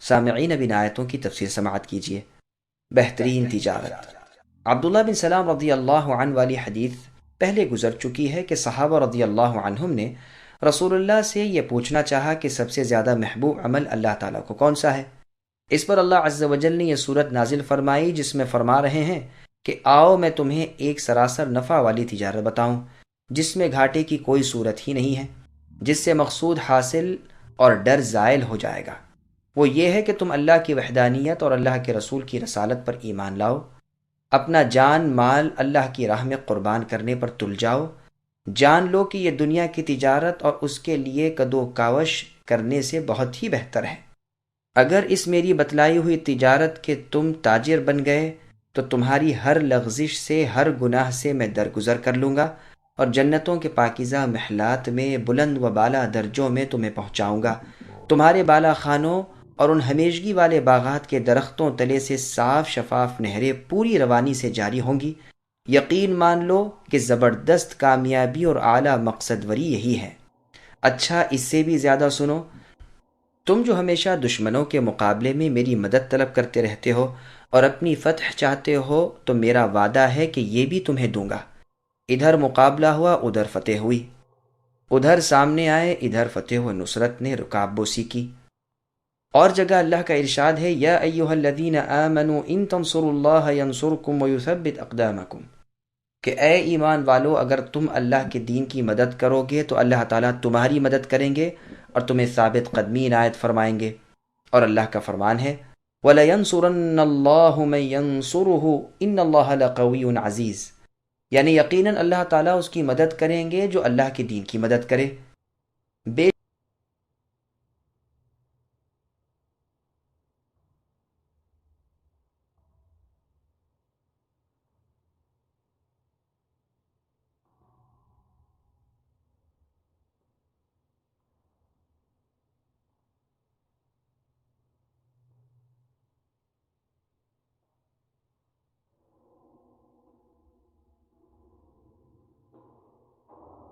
سامعین، اب ان آیتوں کی تفسیر سماعت کیجیے۔ بہترین تجارت۔ عبداللہ بن سلام رضی اللہ عنہ والی حدیث پہلے گزر چکی ہے کہ صحابہ رضی اللہ عنہم نے رسول اللہ سے یہ پوچھنا چاہا کہ سب سے زیادہ محبوب عمل اللہ تعالیٰ کو کون سا ہے؟ اس پر اللہ عز و جل نے یہ صورت نازل فرمائی جس میں فرما رہے ہیں کہ آؤ میں تمہیں ایک سراسر نفع والی تجارت بتاؤں جس میں گھاٹے کی کوئی صورت ہی نہیں ہے، جس سے مقصود حاصل اور ڈر زائل ہو جائے گا۔ وہ یہ ہے کہ تم اللہ کی وحدانیت اور اللہ کے رسول کی رسالت پر ایمان لاؤ، اپنا جان مال اللہ کی راہ میں قربان کرنے پر تل جاؤ، جان لو کہ یہ دنیا کی تجارت اور اس کے لیے کدو کاوش کرنے سے بہت ہی بہتر ہے۔ اگر اس میری بتلائی ہوئی تجارت کے تم تاجر بن گئے تو تمہاری ہر لغزش سے، ہر گناہ سے میں درگزر کر لوں گا، اور جنتوں کے پاکیزہ محلات میں بلند و بالا درجوں میں تمہیں پہنچاؤں گا۔ تمہارے بالا خانوں اور ان ہمیشگی والے باغات کے درختوں تلے سے صاف شفاف نہریں پوری روانی سے جاری ہوں گی۔ یقین مان لو کہ زبردست کامیابی اور اعلیٰ مقصد وری یہی ہے۔ اچھا، اس سے بھی زیادہ سنو، تم جو ہمیشہ دشمنوں کے مقابلے میں میری مدد طلب کرتے رہتے ہو اور اپنی فتح چاہتے ہو، تو میرا وعدہ ہے کہ یہ بھی تمہیں دوں گا۔ ادھر مقابلہ ہوا، ادھر فتح ہوئی، ادھر سامنے آئے، ادھر فتح و نصرت نے رکاب بوسی کی۔ اور جگہ اللہ کا ارشاد ہے، یا ایھا الذین آمنوا ان تنصروا اللہ ینصرکم ویثبت اقدامکم، کہ اے ایمان والو، اگر تم اللہ کے دین کی مدد کرو گے تو اللہ تعالیٰ تمہاری مدد کریں گے اور تمہیں ثابت قدمی عنایت فرمائیں گے۔ اور اللہ کا فرمان ہے، وَلَيَنصُرَنَّ اللَّهُ مَن يَنصُرُهُ إِنَّ اللَّهَ لَقَوِيٌّ عَزِيزٌ، یعنی یقیناً اللہ تعالیٰ اس کی مدد کریں گے جو اللہ کے دین کی مدد کرے۔ بے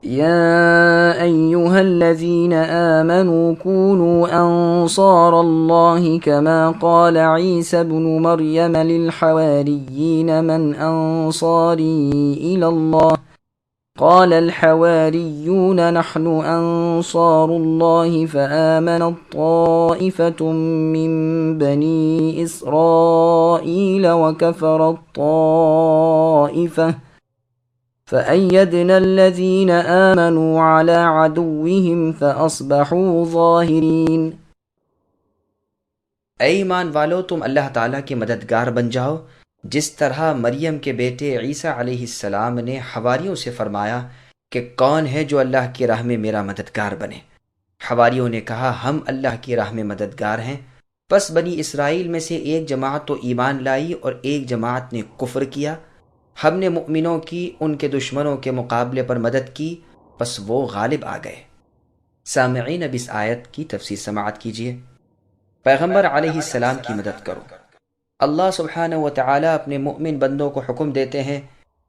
يا أيها الذين آمنوا كونوا أنصار الله كما قال عيسى ابن مريم للحواريين من أنصاري إلى الله قال الحواريون نحن أنصار الله فآمنت طائفة من بني إسرائيل وكفرت طائفة فأيدنا الذين آمنوا على عدوهم فأصبحوا ظاهرين۔ اے ایمان والو، تم اللہ تعالیٰ کے مددگار بن جاؤ، جس طرح مریم کے بیٹے عیسیٰ علیہ السلام نے حواریوں سے فرمایا کہ کون ہے جو اللہ کی راہ میں میرا مددگار بنے۔ حواریوں نے کہا، ہم اللہ کی راہ میں مددگار ہیں۔ پس بنی اسرائیل میں سے ایک جماعت تو ایمان لائی اور ایک جماعت نے کفر کیا۔ ہم نے مؤمنوں کی ان کے دشمنوں کے مقابلے پر مدد کی، پس وہ غالب آ گئے۔ سامعین، اب اس آیت کی تفسیر سماعت کیجیے۔ پیغمبر علیہ السلام کی مدد کرو۔ اللہ سبحانہ و تعالی اپنے مؤمن بندوں کو حکم دیتے ہیں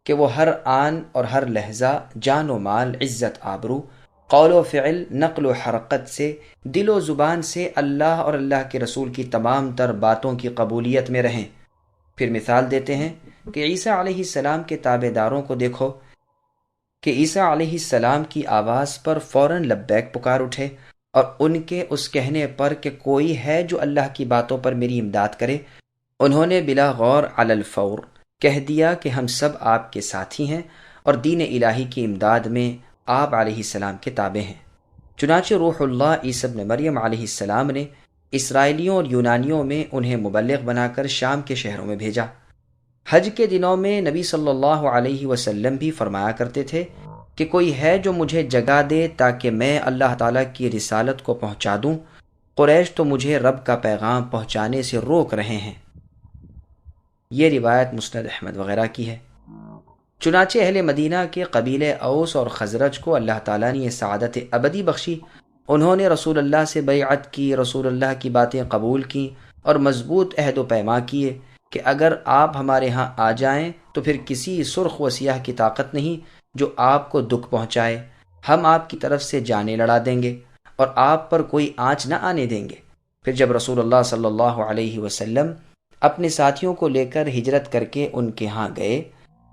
کہ وہ ہر آن اور ہر لحظہ جان و مال، عزت آبرو، قول و فعل، نقل و حرکت سے، دل و زبان سے اللہ اور اللہ کے رسول کی تمام تر باتوں کی قبولیت میں رہیں۔ پھر مثال دیتے ہیں کہ عیسیٰ علیہ السلام کے تابع داروں کو دیکھو کہ عیسیٰ علیہ السلام کی آواز پر فوراً لبیک پکار اٹھے، اور ان کے اس کہنے پر کہ کوئی ہے جو اللہ کی باتوں پر میری امداد کرے، انہوں نے بلا غور علی الفور کہہ دیا کہ ہم سب آپ کے ساتھی ہیں اور دین الہی کی امداد میں آپ علیہ السلام کے تابع ہیں۔ چنانچہ روح اللہ عیسیٰ ابن مریم علیہ السلام نے اسرائیلیوں اور یونانیوں میں انہیں مبلغ بنا کر شام کے شہروں میں بھیجا۔ حج کے دنوں میں نبی صلی اللہ علیہ وسلم بھی فرمایا کرتے تھے کہ کوئی ہے جو مجھے جگہ دے تاکہ میں اللہ تعالیٰ کی رسالت کو پہنچا دوں، قریش تو مجھے رب کا پیغام پہنچانے سے روک رہے ہیں۔ یہ روایت مسند احمد وغیرہ کی ہے۔ چنانچہ اہل مدینہ کے قبیلے اوس اور خزرج کو اللہ تعالیٰ نے یہ سعادت ابدی بخشی۔ انہوں نے رسول اللہ سے بیعت کی، رسول اللہ کی باتیں قبول کیں اور مضبوط عہد و پیما کیے کہ اگر آپ ہمارے ہاں آ جائیں تو پھر کسی سرخ و سیاہ کی طاقت نہیں جو آپ کو دکھ پہنچائے۔ ہم آپ کی طرف سے جانیں لڑا دیں گے اور آپ پر کوئی آنچ نہ آنے دیں گے۔ پھر جب رسول اللہ صلی اللہ علیہ وسلم اپنے ساتھیوں کو لے کر ہجرت کر کے ان کے ہاں گئے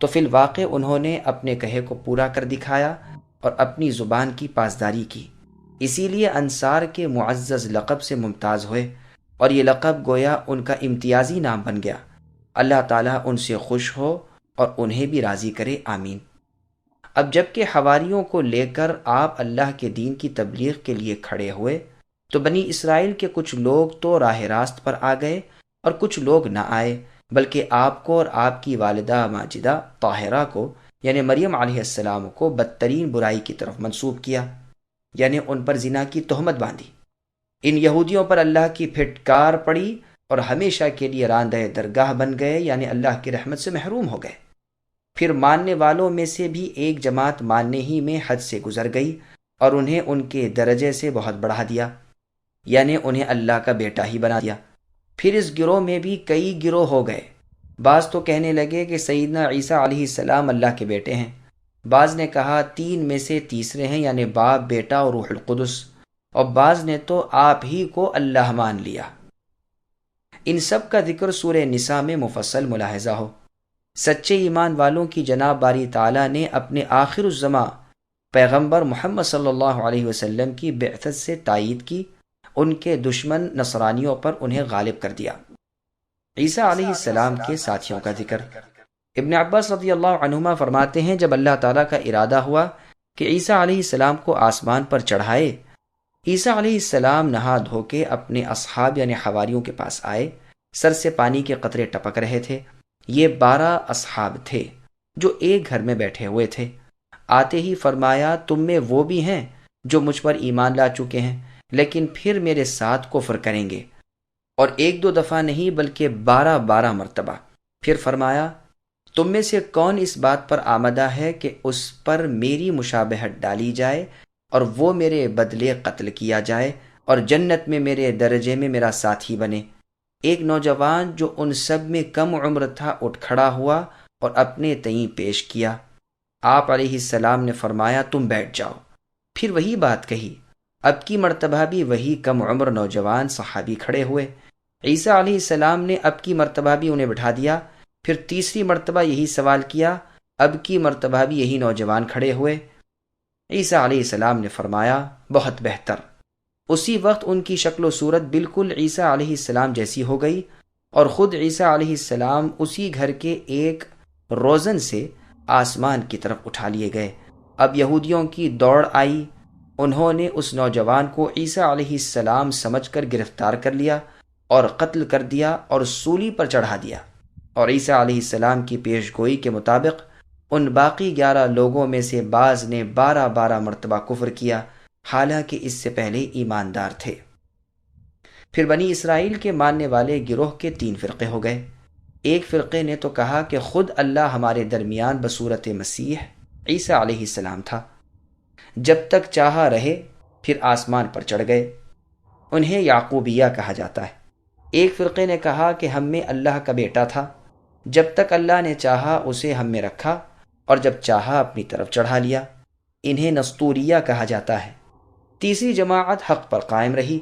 تو فی الواقع انہوں نے اپنے کہے کو پورا کر دکھایا اور اپنی زبان کی پاسداری کی۔ اسی لیے انصار کے معزز لقب سے ممتاز ہوئے، اور یہ لقب گویا ان کا امتیازی نام بن گیا۔ اللہ تعالیٰ ان سے خوش ہو اور انہیں بھی راضی کرے، آمین۔ اب جب کہ حواریوں کو لے کر آپ اللہ کے دین کی تبلیغ کے لیے کھڑے ہوئے تو بنی اسرائیل کے کچھ لوگ تو راہ راست پر آ گئے اور کچھ لوگ نہ آئے، بلکہ آپ کو اور آپ کی والدہ ماجدہ طاہرہ کو یعنی مریم علیہ السلام کو بدترین برائی کی طرف منسوب کیا، یعنی ان پر زنا کی تہمت باندھی۔ ان یہودیوں پر اللہ کی پھٹکار پڑی اور ہمیشہ کے لیے راندہ درگاہ بن گئے، یعنی اللہ کی رحمت سے محروم ہو گئے۔ پھر ماننے والوں میں سے بھی ایک جماعت ماننے ہی میں حد سے گزر گئی اور انہیں ان کے درجے سے بہت بڑھا دیا، یعنی انہیں اللہ کا بیٹا ہی بنا دیا۔ پھر اس گروہ میں بھی کئی گروہ ہو گئے، بعض تو کہنے لگے کہ سیدنا عیسیٰ علیہ السلام اللہ کے بیٹے ہیں، بعض نے کہا تین میں سے تیسرے ہیں، یعنی باپ، بیٹا اور روح القدس، اور بعض نے تو آپ ہی کو اللہ مان لیا۔ ان سب کا ذکر سورہ نساء میں مفصل ملاحظہ ہو۔ سچے ایمان والوں کی جناب باری تعالیٰ نے اپنے آخر الزماں پیغمبر محمد صلی اللہ علیہ وسلم کی بعثت سے تائید کی، ان کے دشمن نصرانیوں پر انہیں غالب کر دیا۔ عیسیٰ علیہ السلام کے ساتھیوں کا ذکر۔ ابن عباس رضی اللہ عنہما فرماتے ہیں جب اللہ تعالیٰ کا ارادہ ہوا کہ عیسیٰ علیہ السلام کو آسمان پر چڑھائے، عیسیٰ علیہ السلام نہا دھو کے اپنے اصحاب یعنی حواریوں کے پاس آئے، سر سے پانی کے قطرے ٹپک رہے تھے۔ یہ 12 اصحاب تھے جو ایک گھر میں بیٹھے ہوئے تھے۔ آتے ہی فرمایا تم میں وہ بھی ہیں جو مجھ پر ایمان لا چکے ہیں لیکن پھر میرے ساتھ کفر کریں گے، اور ایک دو دفعہ نہیں بلکہ 12 مرتبہ۔ پھر فرمایا تم میں سے کون اس بات پر آمدہ ہے کہ اس پر میری مشابہت ڈالی جائے اور وہ میرے بدلے قتل کیا جائے اور جنت میں میرے درجے میں میرا ساتھی بنے؟ ایک نوجوان جو ان سب میں کم عمر تھا اٹھ کھڑا ہوا اور اپنے تئیں پیش کیا۔ آپ علیہ السلام نے فرمایا تم بیٹھ جاؤ۔ پھر وہی بات کہی۔ اب کی مرتبہ بھی وہی کم عمر نوجوان صحابی کھڑے ہوئے۔ عیسیٰ علیہ السلام نے اب کی مرتبہ بھی انہیں بٹھا دیا۔ پھر تیسری مرتبہ یہی سوال کیا، اب کی مرتبہ بھی یہی نوجوان کھڑے ہوئے۔ عیسیٰ علیہ السلام نے فرمایا بہت بہتر۔ اسی وقت ان کی شکل و صورت بالکل عیسیٰ علیہ السلام جیسی ہو گئی، اور خود عیسیٰ علیہ السلام اسی گھر کے ایک روزن سے آسمان کی طرف اٹھا لیے گئے۔ اب یہودیوں کی دوڑ آئی، انہوں نے اس نوجوان کو عیسیٰ علیہ السلام سمجھ کر گرفتار کر لیا اور قتل کر دیا اور سولی پر چڑھا دیا، اور عیسیٰ علیہ السلام کی پیش گوئی کے مطابق ان باقی 11 لوگوں میں سے بعض نے 12 مرتبہ کفر کیا، حالانکہ اس سے پہلے ایماندار تھے۔ پھر بنی اسرائیل کے ماننے والے گروہ کے 3 فرقے ہو گئے۔ ایک فرقے نے تو کہا کہ خود اللہ ہمارے درمیان بصورت مسیح عیسیٰ علیہ السلام تھا، جب تک چاہا رہے، پھر آسمان پر چڑھ گئے۔ انہیں یعقوبیہ کہا جاتا ہے۔ ایک فرقے نے کہا کہ ہم میں اللہ کا بیٹا تھا، جب تک اللہ نے چاہا اسے ہم میں رکھا اور جب چاہا اپنی طرف چڑھا لیا۔ انہیں نستوریہ کہا جاتا ہے۔ تیسری جماعت حق پر قائم رہی۔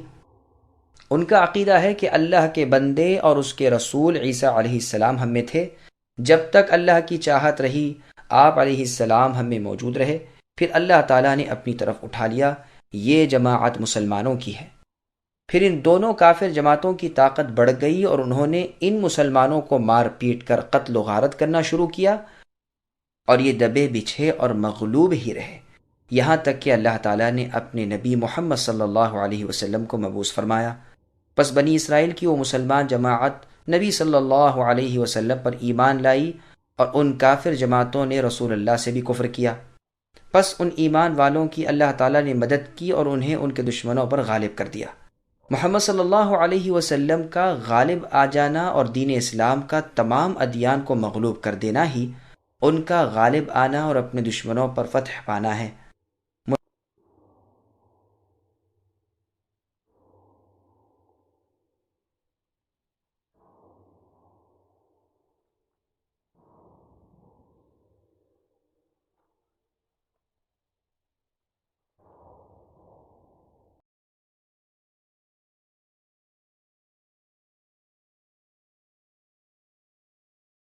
ان کا عقیدہ ہے کہ اللہ کے بندے اور اس کے رسول عیسیٰ علیہ السلام ہم میں تھے، جب تک اللہ کی چاہت رہی آپ علیہ السلام ہم میں موجود رہے، پھر اللہ تعالیٰ نے اپنی طرف اٹھا لیا۔ یہ جماعت مسلمانوں کی ہے۔ پھر ان دونوں کافر جماعتوں کی طاقت بڑھ گئی اور انہوں نے ان مسلمانوں کو مار پیٹ کر قتل و غارت کرنا شروع کیا، اور یہ دبے بچھے اور مغلوب ہی رہے، یہاں تک کہ اللہ تعالیٰ نے اپنے نبی محمد صلی اللہ علیہ وسلم کو مبعوث فرمایا۔ پس بنی اسرائیل کی وہ مسلمان جماعت نبی صلی اللہ علیہ وسلم پر ایمان لائی، اور ان کافر جماعتوں نے رسول اللہ سے بھی کفر کیا۔ پس ان ایمان والوں کی اللہ تعالیٰ نے مدد کی اور انہیں ان کے دشمنوں پر غالب کر دیا۔ محمد صلی اللہ علیہ وسلم کا غالب آ جانا اور دین اسلام کا تمام ادیان کو مغلوب کر دینا ہی ان کا غالب آنا اور اپنے دشمنوں پر فتح پانا ہے۔